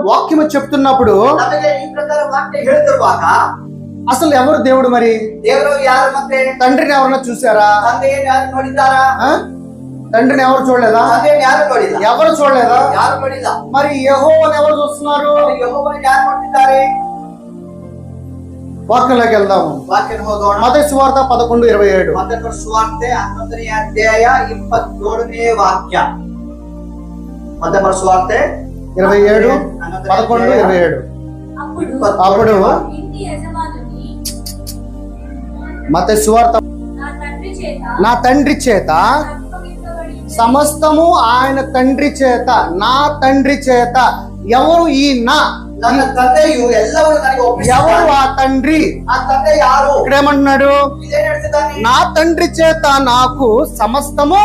ವಾಕ್ಯము చెప్తున్నప్పుడు ನಮಗೆ ಈ ಪ್ರಕಾರ ವಾಕ್ಯ ಹೇಳ್ತಿರುವಾಗ అసలు ఎవరు దేవుడు? మరి ದೇವರು ಯಾರು? ಮತ್ತೆ తండ్రిని ఎవరన్నా చూసారా? ತಂದೆಯನ್ನು ಯಾರು ನೋಡಿದ್ದಾರಾ? తండ్రిని ఎవరు చూడలేదా? ತಂದೆಯನ್ನು ಯಾರು ನೋಡಿಲ್ಲ. ఎవరు చూడలేదా? ಯಾರು ನೋಡಿಲ್ಲ. మరి యెహోవాను ఎవరు చూస్తున్నారు? ಯೆಹೋವನನ್ನು ಯಾರು ನೋಡ್ತಿದ್ದಾರೆ? వాక్యంలోకి వెళ్దాము. ವಾಕ್ಯಕ್ಕೆ ಹೋಗೋಣ. మత్తయి సువార్త 11:27. ಮತ್ತಾಯ ಸುವಾರ್ತೆ 11ನೇ ಅಧ್ಯಾಯ 27ನೇ ವಾಕ್ಯ. ಮತ್ತಾಯ ಸುವಾರ್ತೆ 27 11 27. అప్పుడు మత్తయి సువార్త నా తండ్రి చేత సమస్తము ఆయన తండ్రి చేత, నా తండ్రి చేత. ఎవరు ఈ నా? ನನ್ನ ತಂದೆಯು ಎಲ್ಲವನ್ನೂ ನನಗೆ ಒಪ್ಪಿಸಿದ್ದಾನೆ. ఎవరు ఆ తండ్రి? ಆ ತಂದೆ ಯಾರು? ఇక్కడ ఏమంటున్నాడు? ಇದೇನ್ ಹೇಳ್ತಿದ್ದಾನೆ? నా తండ్రి చేత నాకు సమస్తము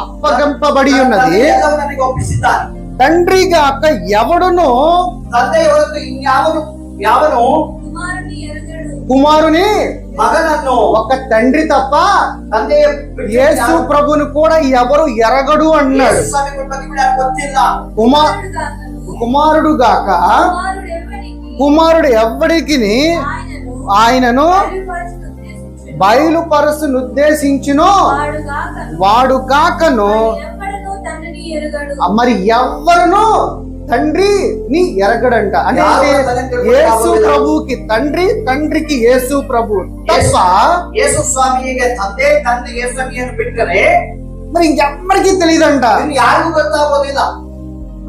అప్పగింపబడి ఉన్నది. ಎಲ್ಲವನ್ನೂ ನನಗೆ ಒಪ್ಪಿಸಿದ್ದಾನೆ. తండ్రి గాక ఎవడును ತಂದೆಯ ಹೊರತು ಇನ್ಯಾವನು ಯಾವನು కుమారుని మగనನ್ನು ఒక తండ్రి తప్ప ತಂದೆಯ యేసు ప్రభుని కూడా ఎవరు ఎరగడు అన్నాడు. ಗೊತ್ತಿಲ್ಲ. కుమారుడు గాక కుమారుడు ఎవ్వడికి ఆయనను బయలుపరచునుద్దేశించును వాడు కాకను మరి ఎవ్వరును తండ్రిని ఎరగడంట. అంటే యేసు ప్రభువుకి తండ్రి, తండ్రికి యేసు ప్రభు తప్ప యేసు స్వామిಗೆ ತಂದೆ, ತಂದೆ యేసు ಸ್ವಾಮಿಯನ್ನು ಬಿಟ್ಟರೆ మరి ఇంకెవ్వరికి తెలియదంట. ಯಾರಿಗೂ ಗೊತ್ತಾಗೋದಿಲ್ಲ.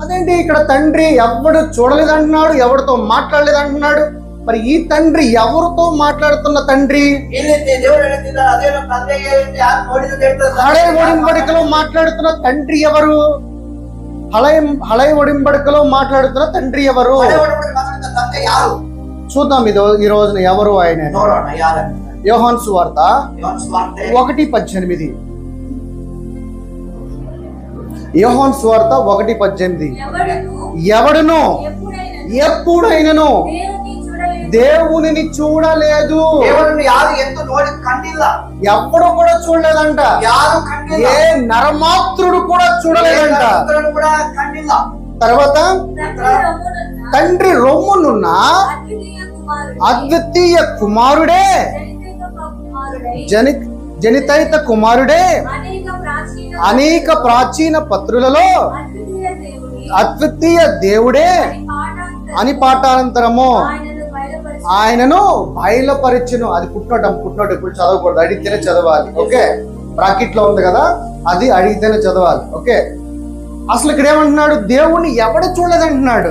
అదేంటి ఇక్కడ తండ్రి ఎవడు చూడలేదంటున్నాడు, ఎవరితో మాట్లాడలేదంటున్నాడు. మరి ఈ తండ్రి ఎవరితో మాట్లాడుతున్న తండ్రి? ಇಲ್ಲಿ ದೇವರು ಹೇಳ್ತಿದ್ದಾರೆ ಅದೇನೋ ತಂದೆಗೆ ಯಾರು ನೋಡಿದ್ರು ಹೇಳ್ತಾರೆ. హళై ఒడంబడికలో మాట్లాడుతున్న తండ్రి ఎవరు? హళై ఒడంబడికలో మాట్లాడుతున్న తండ్రి ఎవరు? ತಂದೆ ಯಾರು చూద్దాం ఈ రోజున ఎవరు ఆయన. ನೋಡೋಣ ಯಾರನ್ನು. యోహాను సువార్త యోహాను సువార్త 1:18. యోహాను సువార్త 1:18. ఎవడును ఎప్పుడైనను దేవునిని చూడలేదు. దేవుడిని యారు ఎంతో ನೋಡಿ కండిಲ್ಲ. ఎప్పుడు కూడా చూడలేదంట. యారు కండిಲ್ಲ. ఏ నరమాత్రుడు కూడా చూడలేదంట. కూడా కండిಲ್ಲ. తర్వాత తండ్రి రొమ్మునున్న అద్వితీయ కుమారుడే, జనితైత కుమారుడే అనేక ప్రాచీన పత్రులలో అద్వితీయ దేవుడే అని పాఠాంతరము ఆయనను బయలుపరచును. అది పుట్టినోట ఇప్పుడు చదవకూడదు, అడిగితేనే చదవాలి. ఓకే, బ్రాకెట్ లో ఉంది కదా, అది అడిగితేనే చదవాలి. ఓకే, అసలు ఇక్కడ ఏమంటున్నాడు? దేవుణ్ణి ఎవడు చూడలేదంటున్నాడు.